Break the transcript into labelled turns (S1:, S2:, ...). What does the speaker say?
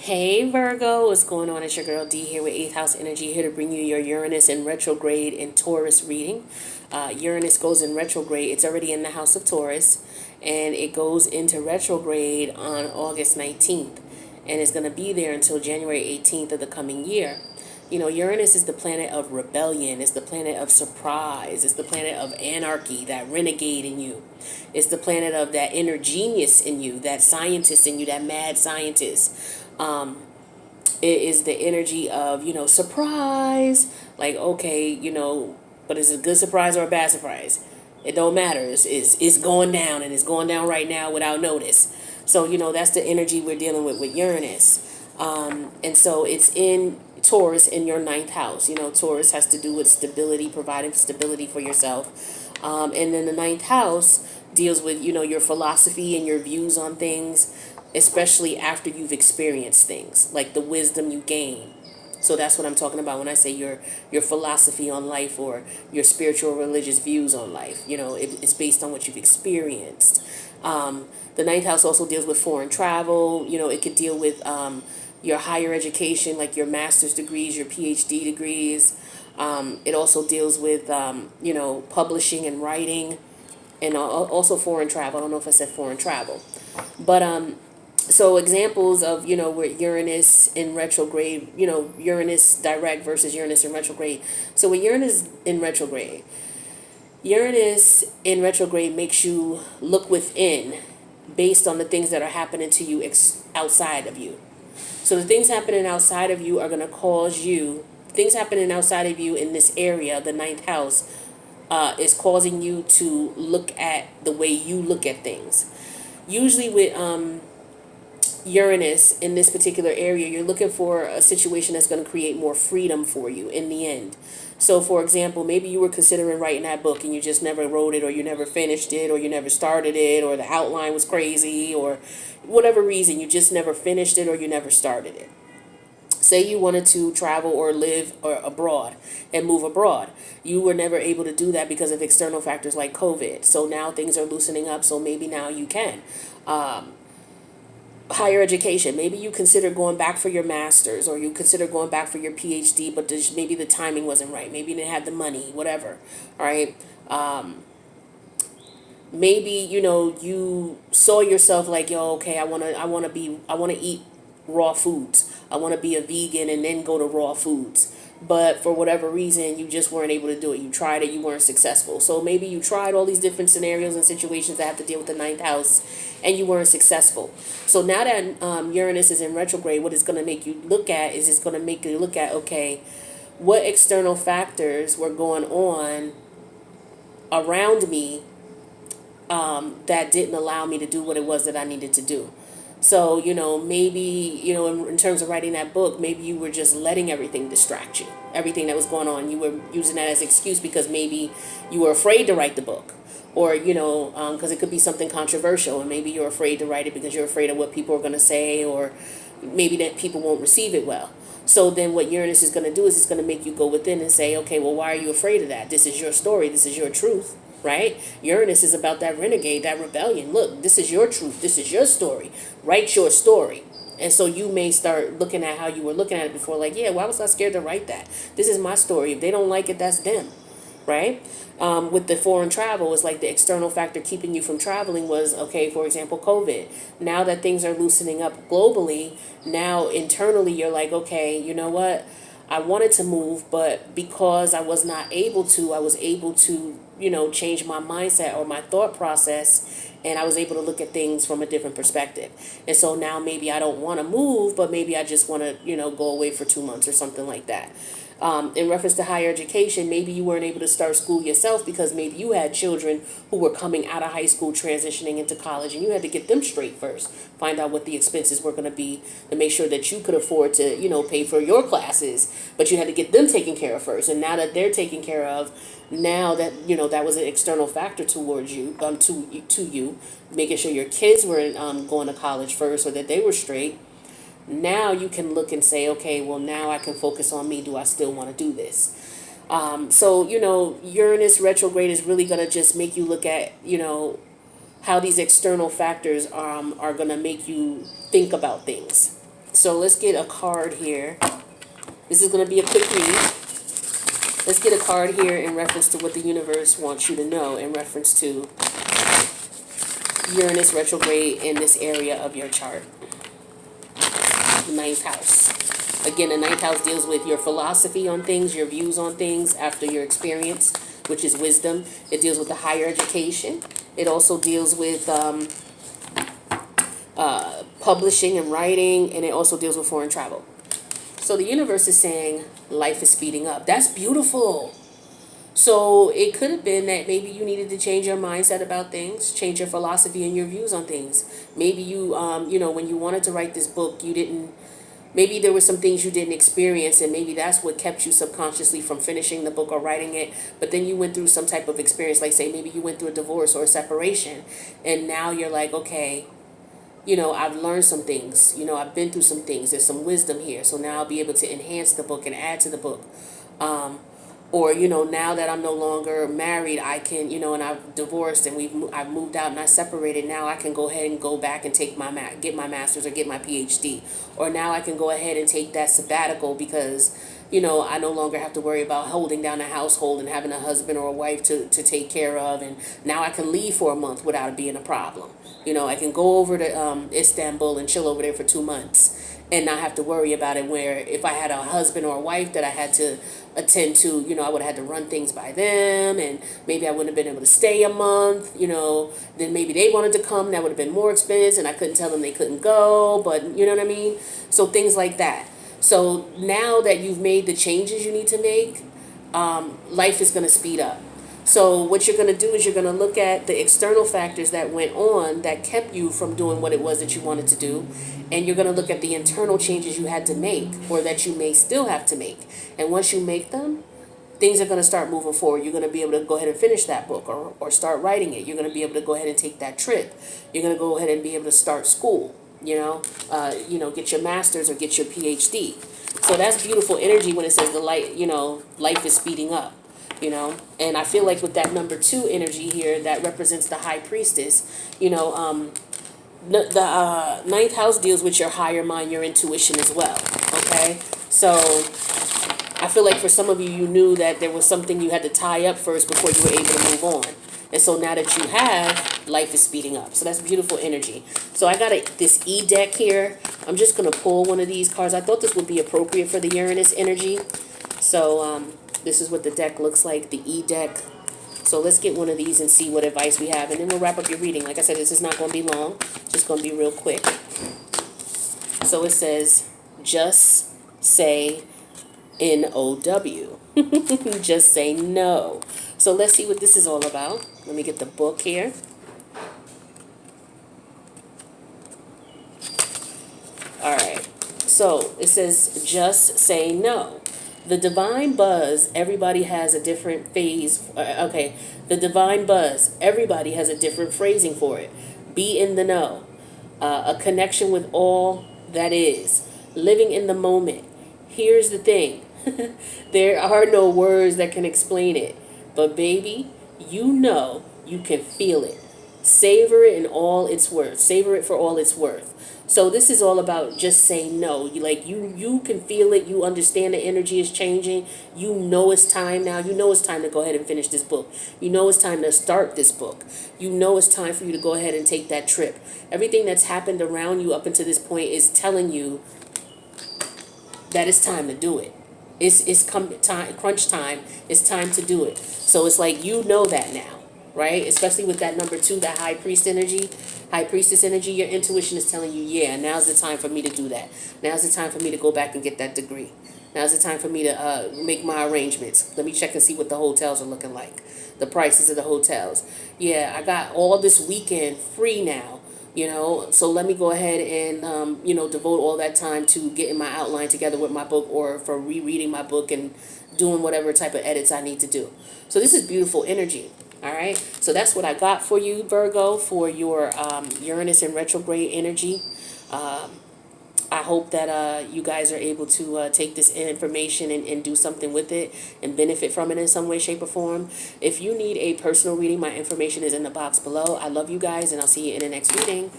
S1: Hey Virgo, what's going on? It's your girl D here with 8th House Energy, here to bring you your Uranus in retrograde and Taurus reading. Uranus goes in retrograde. It's already in the house of Taurus, and it goes into retrograde on August 19th, and it's going to be there until January 18th of the coming year. You know, Uranus is the planet of rebellion. It's the planet of surprise. It's the planet of anarchy, that renegade in you. It's the planet of that inner genius in you, that scientist in you, that mad scientist. It is the energy of, surprise. Like, okay, but is it a good surprise or a bad surprise? It don't matter. It's going down, and it's going down right now without notice. So, that's the energy we're dealing with Uranus. And so it's in Taurus in your ninth house. Taurus has to do with stability, providing stability for yourself. And then the ninth house deals with, your philosophy and your views on things, especially after you've experienced things, like the wisdom you gain. So that's what I'm talking about when I say your philosophy on life or your spiritual religious views on life. It's based on what you've experienced. The ninth house also deals with foreign travel. It could deal with your higher education, like your master's degrees, your PhD degrees. It also deals with, publishing and writing, and also foreign travel. I don't know if I said foreign travel. But so examples of, where Uranus in retrograde, Uranus direct versus Uranus in retrograde. So with Uranus in retrograde makes you look within based on the things that are happening to you outside of you. So the things happening outside of you are going to cause you, things happening outside of you in this area, the ninth house, is causing you to look at the way you look at things. Usually with Uranus in this particular area, you're looking for a situation that's going to create more freedom for you in the end. So, for example, maybe you were considering writing that book and you just never wrote it, or you never finished it, or you never started it, or the outline was crazy, or whatever reason, you just never finished it or you never started it. Say you wanted to travel or live or abroad and move abroad. You were never able to do that because of external factors like COVID. So now things are loosening up, so maybe now you can. Higher education, maybe you consider going back for your master's, or you consider going back for your PhD, but maybe the timing wasn't right, maybe you didn't have the money, whatever. All right. Maybe you saw yourself like, yo, okay, I want to eat raw foods, I want to be a vegan and then go to raw foods, but for whatever reason you just weren't able to do it. You tried it, you weren't successful. So maybe you tried all these different scenarios and situations that have to deal with the ninth house, and you weren't successful. So now that Uranus is in retrograde, what it's going to make you look at is, it's going to make you look at, okay, what external factors were going on around me that didn't allow me to do what it was that I needed to do. So, maybe, in terms of writing that book, maybe you were just letting everything distract you. Everything that was going on, you were using that as an excuse because maybe you were afraid to write the book. Or, because it could be something controversial, and maybe you're afraid to write it because you're afraid of what people are going to say, or maybe that people won't receive it well. So then what Uranus is going to do is it's going to make you go within and say, okay, well, why are you afraid of that? This is your story. This is your truth. Right? Uranus is about that renegade, that rebellion. Look, this is your truth. This is your story. Write your story. And so you may start looking at how you were looking at it before, like, yeah, why was I scared to write that? This is my story. If they don't like it, that's them. Right? With the foreign travel, it's like the external factor keeping you from traveling was, okay, for example, COVID. Now that things are loosening up globally, now internally you're like, okay, you know what? I wanted to move, but because I was not able to, I was able to, change my mindset or my thought process, and I was able to look at things from a different perspective. And so now maybe I don't want to move, but maybe I just want to, go away for 2 months or something like that. In reference to higher education, maybe you weren't able to start school yourself because maybe you had children who were coming out of high school, transitioning into college, and you had to get them straight first. Find out what the expenses were going to be to make sure that you could afford to, pay for your classes, but you had to get them taken care of first. And now that they're taken care of, now that, that was an external factor towards you, to you, making sure your kids were going to college first, or that they were straight. Now you can look and say, okay, well, now I can focus on me. Do I still want to do this? So, Uranus retrograde is really going to just make you look at, how these external factors are going to make you think about things. So let's get a card here. This is going to be a quick read. Let's get a card here in reference to what the universe wants you to know in reference to Uranus retrograde in this area of your chart. The ninth house. Again, the ninth house deals with your philosophy on things, your views on things after your experience, which is wisdom. It deals with the higher education. It also deals with publishing and writing, and it also deals with foreign travel. So the universe is saying life is speeding up. That's beautiful. So it could have been that maybe you needed to change your mindset about things, change your philosophy and your views on things. Maybe you, when you wanted to write this book, you didn't, maybe there were some things you didn't experience, and maybe that's what kept you subconsciously from finishing the book or writing it. But then you went through some type of experience, like say maybe you went through a divorce or a separation, and now you're like, okay, I've learned some things, I've been through some things, there's some wisdom here, so now I'll be able to enhance the book and add to the book. Or, now that I'm no longer married, I can, and I've divorced and I've moved out and I separated, now I can go ahead and go back and take get my master's or get my PhD. Or now I can go ahead and take that sabbatical because, I no longer have to worry about holding down a household and having a husband or a wife to take care of. And now I can leave for a month without it being a problem. I can go over to Istanbul and chill over there for 2 months and not have to worry about it, where if I had a husband or a wife that I had to attend to, I would have had to run things by them, and maybe I wouldn't have been able to stay a month, then maybe they wanted to come, that would have been more expensive, and I couldn't tell them they couldn't go, but you know what I mean? So things like that. So now that you've made the changes you need to make, life is going to speed up. So what you're going to do is you're going to look at the external factors that went on that kept you from doing what it was that you wanted to do. And you're going to look at the internal changes you had to make, or that you may still have to make. And once you make them, things are going to start moving forward. You're going to be able to go ahead and finish that book, or start writing it. You're going to be able to go ahead and take that trip. You're going to go ahead and be able to start school, get your master's or get your PhD. So that's beautiful energy when it says the light, life is speeding up. And I feel like with that number 2 energy here, that represents the high priestess, the ninth house deals with your higher mind, your intuition as well. Okay. So I feel like for some of you, you knew that there was something you had to tie up first before you were able to move on. And so now that you have, life is speeding up. So that's beautiful energy. So I got this E deck here. I'm just going to pull one of these cards. I thought this would be appropriate for the Uranus energy. So, this is what the deck looks like, the E deck. So let's get one of these and see what advice we have. And then we'll wrap up your reading. Like I said, this is not going to be long. It's just going to be real quick. So it says, just say N-O-W. Just say no. So let's see what this is all about. Let me get the book here. All right. So it says, just say no. The divine buzz, everybody has a different phase. The divine buzz, everybody has a different phrasing for it. Be in the know. A connection with all that is. Living in the moment. Here's the thing. There are no words that can explain it. But baby, you can feel it. Savor it in all its worth. Savor it for all it's worth. So this is all about just saying no. You can feel it. You understand the energy is changing. You know it's time now. You know it's time to go ahead and finish this book. You know it's time to start this book. You know it's time for you to go ahead and take that trip. Everything that's happened around you up until this point is telling you that it's time to do it. It's crunch time. It's time to do it. So it's like you know that now, right? Especially with that number 2, that high priestess energy, your intuition is telling you, yeah, now's the time for me to do that. Now's the time for me to go back and get that degree. Now's the time for me to make my arrangements. Let me check and see what the hotels are looking like, the prices of the hotels. Yeah, I got all this weekend free now, so let me go ahead and, devote all that time to getting my outline together with my book, or for rereading my book and doing whatever type of edits I need to do. So this is beautiful energy. All right, so that's what I got for you, Virgo, for your Uranus in retrograde energy. I hope that you guys are able to take this information and do something with it and benefit from it in some way, shape, or form. If you need a personal reading, my information is in the box below. I love you guys, and I'll see you in the next reading.